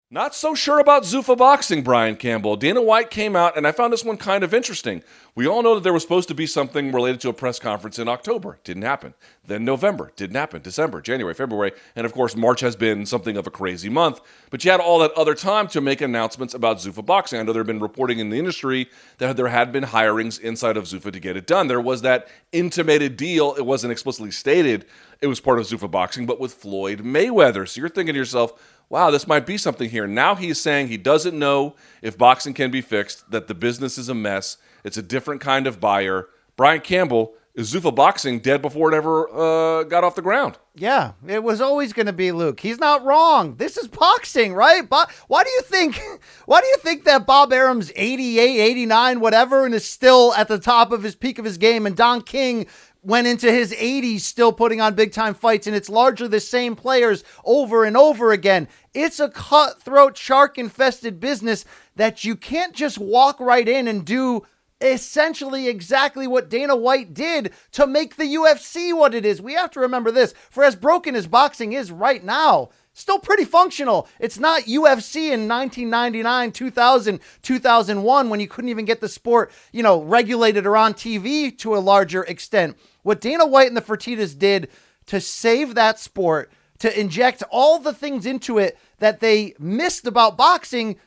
Not so sure about Zuffa boxing, Brian Campbell. Dana White came out, and I found this one kind of interesting. We all know that there was supposed to be something related to a press conference in October. Didn't happen. Then November. Didn't happen. December, January, February. And of course, March has been something of a crazy month. But you had all that other time to make announcements about Zuffa boxing. I know there had been reporting in the industry that there had been hirings inside of Zuffa to get it done. There was that intimated deal. It wasn't explicitly stated it was part of Zuffa boxing, but with Floyd Mayweather. So you're thinking to yourself, wow, this might be something here. Now he's saying he doesn't know if boxing can be fixed, that the business is a mess. It's a different kind of buyer. Brian Campbell, is Zuffa boxing dead before it ever got off the ground? Yeah, it was always going to be, Luke. He's not wrong. This is boxing, right? Why do you think that Bob Arum's 88, 89, whatever, and is still at the top of his peak of his game, and Don King went into his 80s still putting on big-time fights, and it's largely the same players over and over again? It's a cutthroat, shark-infested business that you can't just walk right in and do essentially exactly what Dana White did to make the UFC what it is. We have to remember this. For as broken as boxing is right now, still pretty functional. It's not UFC in 1999, 2000, 2001 when you couldn't even get the sport, regulated or on TV to a larger extent. What Dana White and the Fertittas did to save that sport, to inject all the things into it that they missed about boxing,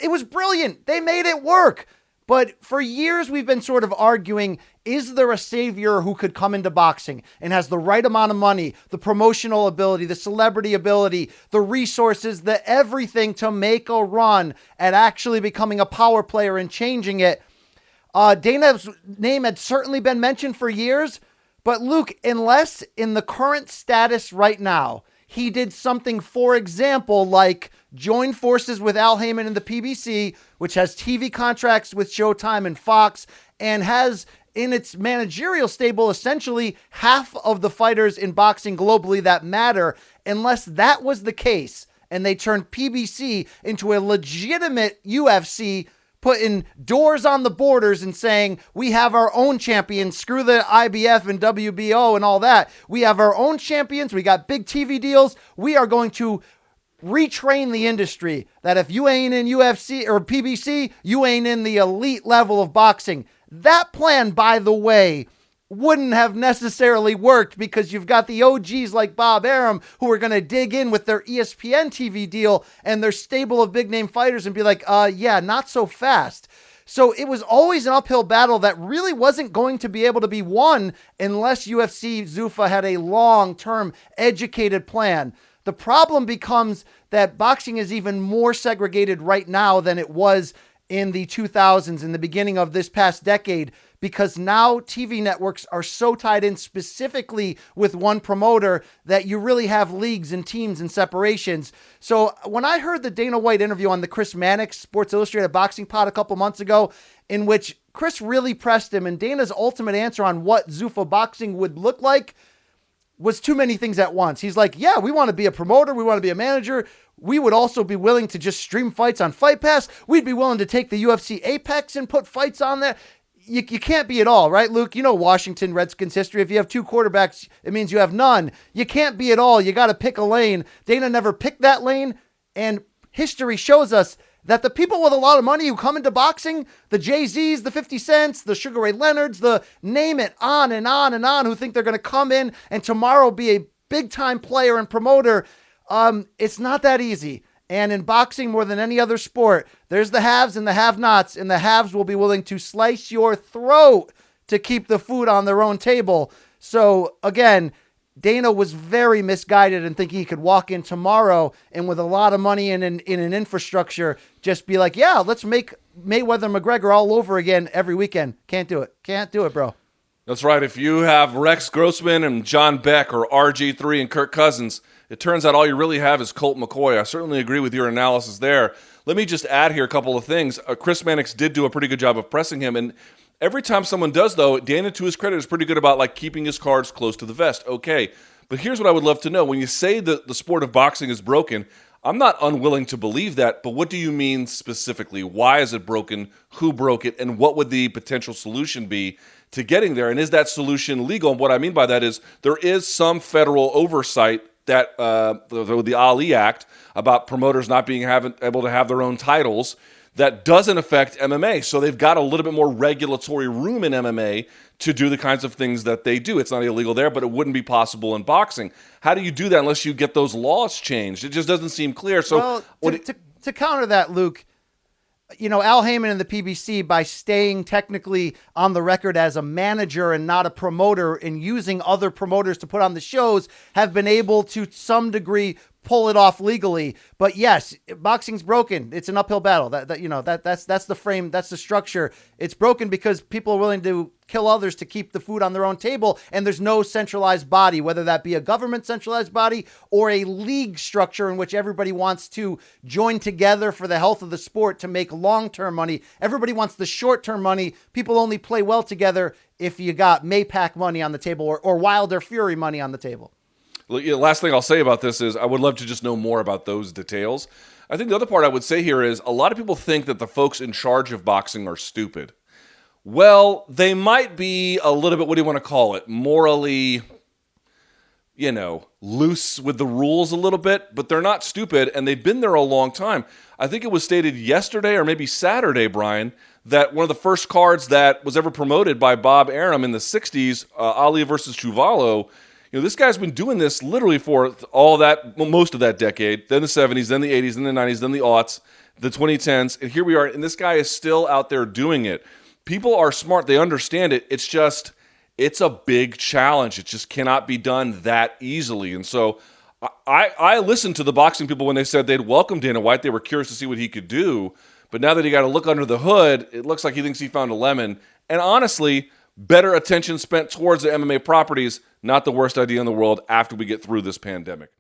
it was brilliant. They made it work. But for years, we've been sort of arguing, is there a savior who could come into boxing and has the right amount of money, the promotional ability, the celebrity ability, the resources, the everything to make a run at actually becoming a power player and changing it? Dana's name had certainly been mentioned for years, but Luke, unless in the current status right now, he did something, for example, like join forces with Al Heyman and the PBC, which has TV contracts with Showtime and Fox, and has in its managerial stable essentially half of the fighters in boxing globally that matter. Unless that was the case, and they turned PBC into a legitimate UFC, putting doors on the borders and saying, we have our own champions, screw the IBF and WBO and all that. We have our own champions. We got big TV deals. We are going to retrain the industry that if you ain't in UFC or PBC, you ain't in the elite level of boxing. That plan, by the way, wouldn't have necessarily worked because you've got the OGs like Bob Arum who are going to dig in with their ESPN TV deal and their stable of big name fighters and be like, yeah, not so fast. So it was always an uphill battle that really wasn't going to be able to be won unless UFC Zuffa had a long-term educated plan. The problem becomes that boxing is even more segregated right now than it was in the 2000s, in the beginning of this past decade, because now TV networks are so tied in specifically with one promoter that you really have leagues and teams and separations. So when I heard the Dana White interview on the Chris Mannix Sports Illustrated Boxing Pod a couple months ago, in which Chris really pressed him, and Dana's ultimate answer on what Zuffa boxing would look like was too many things at once. He's like, yeah, we want to be a promoter. We want to be a manager. We would also be willing to just stream fights on Fight Pass. We'd be willing to take the UFC Apex and put fights on there. You can't be it all, right, Luke? You know Washington Redskins history. If you have two quarterbacks, it means you have none. You can't be it all. You got to pick a lane. Dana never picked that lane, and history shows us that the people with a lot of money who come into boxing, the Jay-Z's, the 50 Cents, the Sugar Ray Leonards, the name it, on and on and on, who think they're going to come in and tomorrow be a big-time player and promoter, it's not that easy. And in boxing, more than any other sport, there's the haves and the have-nots, and the haves will be willing to slice your throat to keep the food on their own table. So, again, Dana was very misguided in thinking he could walk in tomorrow and with a lot of money in an infrastructure, just be like, yeah, let's make Mayweather McGregor all over again every weekend. Can't do it. Can't do it, bro. That's right. If you have Rex Grossman and John Beck or RG3 and Kirk Cousins, it turns out all you really have is Colt McCoy. I certainly agree with your analysis there. Let me just add here a couple of things. Chris Mannix did do a pretty good job of pressing him, and every time someone does, though, Dana, to his credit, is pretty good about keeping his cards close to the vest. Okay, but here's what I would love to know. When you say that the sport of boxing is broken, I'm not unwilling to believe that, but what do you mean specifically? Why is it broken? Who broke it? And what would the potential solution be to getting there? And is that solution legal? And what I mean by that is there is some federal oversight that the Ali Act about promoters not being able to have their own titles that doesn't affect MMA. So they've got a little bit more regulatory room in MMA to do the kinds of things that they do. It's not illegal there, but it wouldn't be possible in boxing. How do you do that unless you get those laws changed? It just doesn't seem clear. So to counter that, Luke, Al Heyman and the PBC, by staying technically on the record as a manager and not a promoter and using other promoters to put on the shows, have been able to some degree pull it off legally. But yes, boxing's broken. It's an uphill battle. That's the frame. That's the structure. It's broken because people are willing to kill others to keep the food on their own table. And there's no centralized body, whether that be a government centralized body or a league structure in which everybody wants to join together for the health of the sport to make long-term money. Everybody wants the short-term money. People only play well together if you got Maypac money on the table or Wilder Fury money on the table. Last thing I'll say about this is I would love to just know more about those details. I think the other part I would say here is a lot of people think that the folks in charge of boxing are stupid. Well, they might be a little bit, what do you want to call it, morally, loose with the rules a little bit, but they're not stupid, and they've been there a long time. I think it was stated yesterday or maybe Saturday, Brian, that one of the first cards that was ever promoted by Bob Arum in the 60s, Ali versus Chuvalo, this guy's been doing this literally for most of that decade, then the 70s, then the 80s, then the 90s, then the aughts, the 2010s, and here we are, and this guy is still out there doing it. People are smart. They understand it. It's a big challenge. It just cannot be done that easily. And so I listened to the boxing people when they said they'd welcome Dana White. They were curious to see what he could do. But now that he got to look under the hood, it looks like he thinks he found a lemon. And honestly, better attention spent towards the MMA properties, not the worst idea in the world after we get through this pandemic.